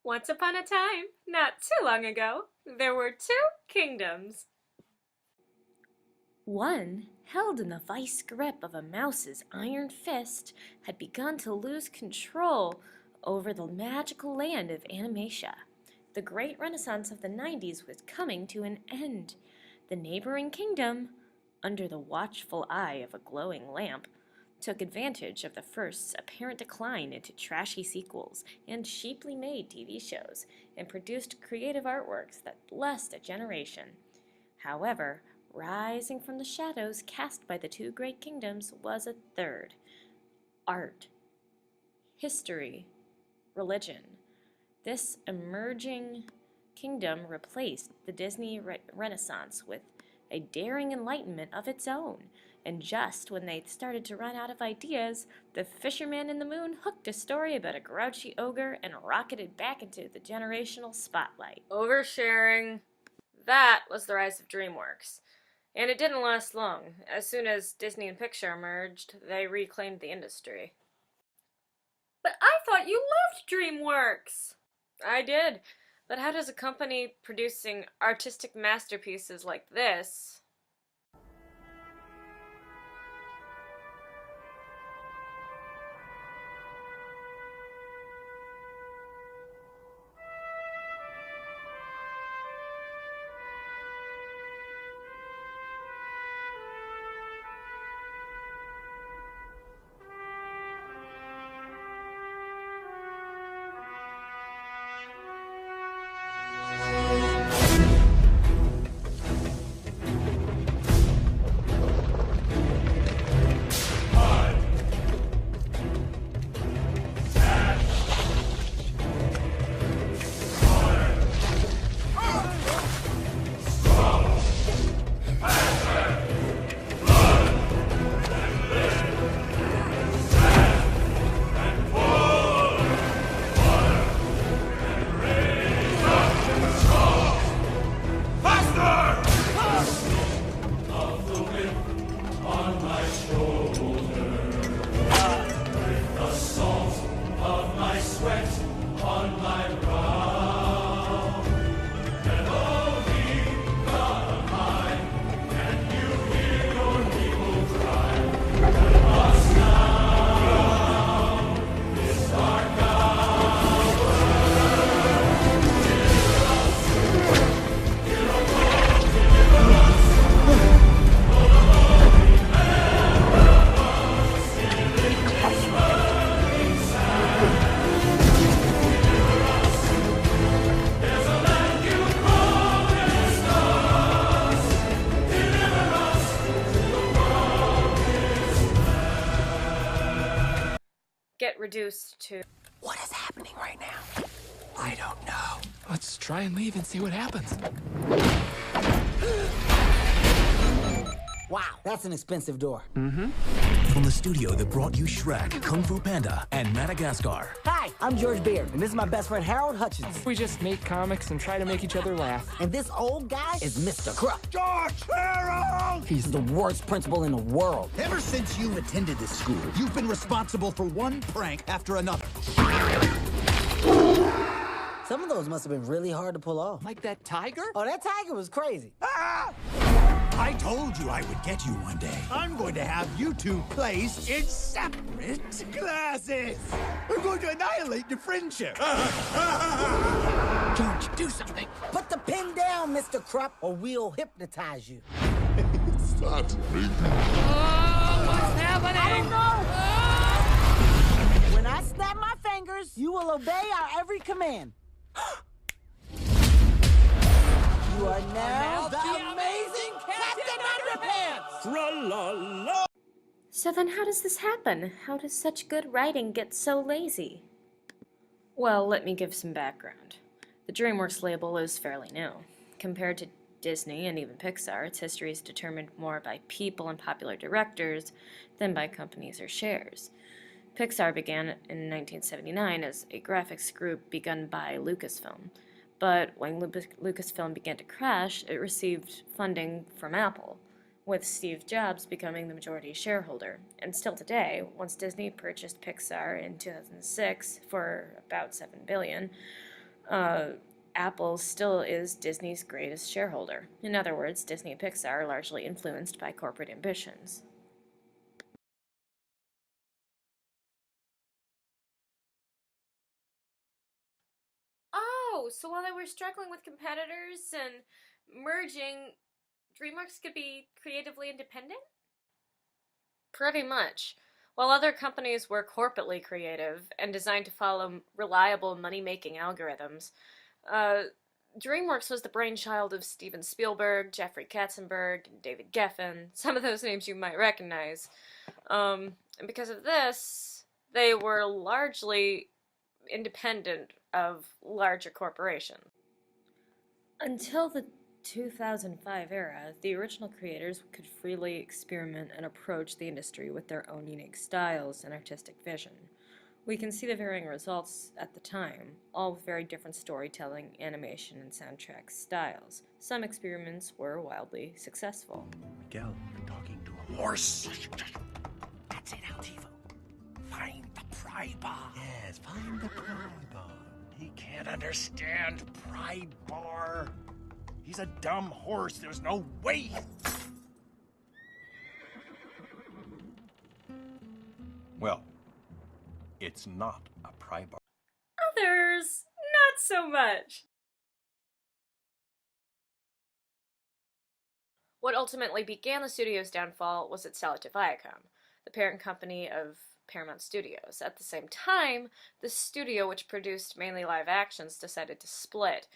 Once upon a time, not too long ago, there were two kingdoms. One, held in the vice grip of a mouse's iron fist, had begun to lose control over the magical land of Animatia. The great renaissance of the 90s was coming to an end. The neighboring kingdom, under the watchful eye of a glowing lamp, took advantage of the first's apparent decline into trashy sequels and cheaply made TV shows, and produced creative artworks that blessed a generation. However, rising from the shadows cast by the two great kingdoms was a third: art, history, religion. This emerging kingdom replaced the Disney Renaissance with a daring enlightenment of its own. And just when they started to run out of ideas, the Fisherman in the Moon hooked a story about a grouchy ogre and rocketed back into the generational spotlight. Oversharing. That was the rise of Dreamworks. And it didn't last long. As soon as Disney and Pixar merged, they reclaimed the industry. But I thought you loved Dreamworks! I did. But how does a company producing artistic masterpieces like this get reduced to... What is happening right now? I don't know. Let's try and leave and see what happens. Wow, that's an expensive door. From the studio that brought you Shrek, Kung Fu Panda, and Madagascar. Hi, I'm George Beard, and this is my best friend Harold Hutchins. We just make comics and try to make each other laugh. And this old guy is Mr. Crook. George! Harold! He's the worst principal in the world. Ever since you attended this school, you've been responsible for one prank after another. Some of those must have been really hard to pull off. Like that tiger? Oh, that tiger was crazy. Ah! I told you I would get you one day. I'm going to have you two placed in separate classes. I'm going to annihilate your friendship. George, do something. Put the pin down, Mr. Krupp, or we'll hypnotize you. Start making. What's happening? I don't know. When I snap my fingers, you will obey our every command. You are now the amazing Captain Underpants! Tra-la-la! So then how does this happen? How does such good writing get so lazy? Well, let me give some background. The Dreamworks label is fairly new. Compared to Disney and even Pixar, its history is determined more by people and popular directors than by companies or shares. Pixar began in 1979 as a graphics group begun by Lucasfilm. But when Lucasfilm began to crash, it received funding from Apple, with Steve Jobs becoming the majority shareholder. And still today, once Disney purchased Pixar in 2006 for about $7 billion, Apple still is Disney's greatest shareholder. In other words, Disney and Pixar are largely influenced by corporate ambitions. Oh, so while they were struggling with competitors and merging, DreamWorks could be creatively independent? Pretty much. While other companies were corporately creative and designed to follow reliable money-making algorithms, DreamWorks was the brainchild of Steven Spielberg, Jeffrey Katzenberg, and David Geffen, some of those names you might recognize. And because of this, they were largely independent of larger corporations. Until the 2005 era, the original creators could freely experiment and approach the industry with their own unique styles and artistic vision. We can see the varying results at the time, all with very different storytelling, animation, and soundtrack styles. Some experiments were wildly successful. Miguel, you're talking to a horse. That's it, Altivo. Find the pry bar. Yes, find the pry bar. He can't understand pry bar. He's a dumb horse. There's no way. Well, it's not a pry bar. Others, not so much. What ultimately began the studio's downfall was its sale to Viacom, the parent company of Paramount Studios. At the same time, the studio, which produced mainly live actions, decided to split,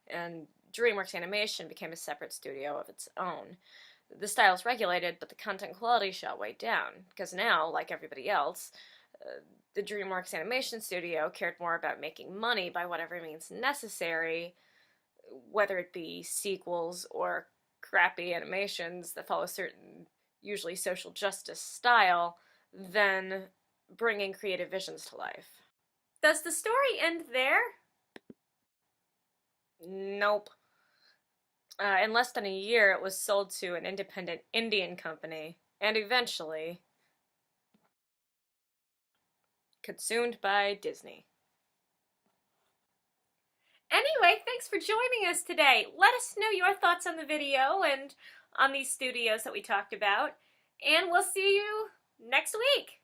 and DreamWorks Animation became a separate studio of its own. The style's regulated, but the content quality shot way down, because now, like everybody else, the DreamWorks Animation Studio cared more about making money by whatever means necessary, whether it be sequels or crappy animations that follow certain, usually social justice style, than bringing creative visions to life. Does the story end there? Nope. In less than a year, it was sold to an independent Indian company, and eventually consumed by Disney. Anyway, thanks for joining us today. Let us know your thoughts on the video and on these studios that we talked about, and we'll see you next week.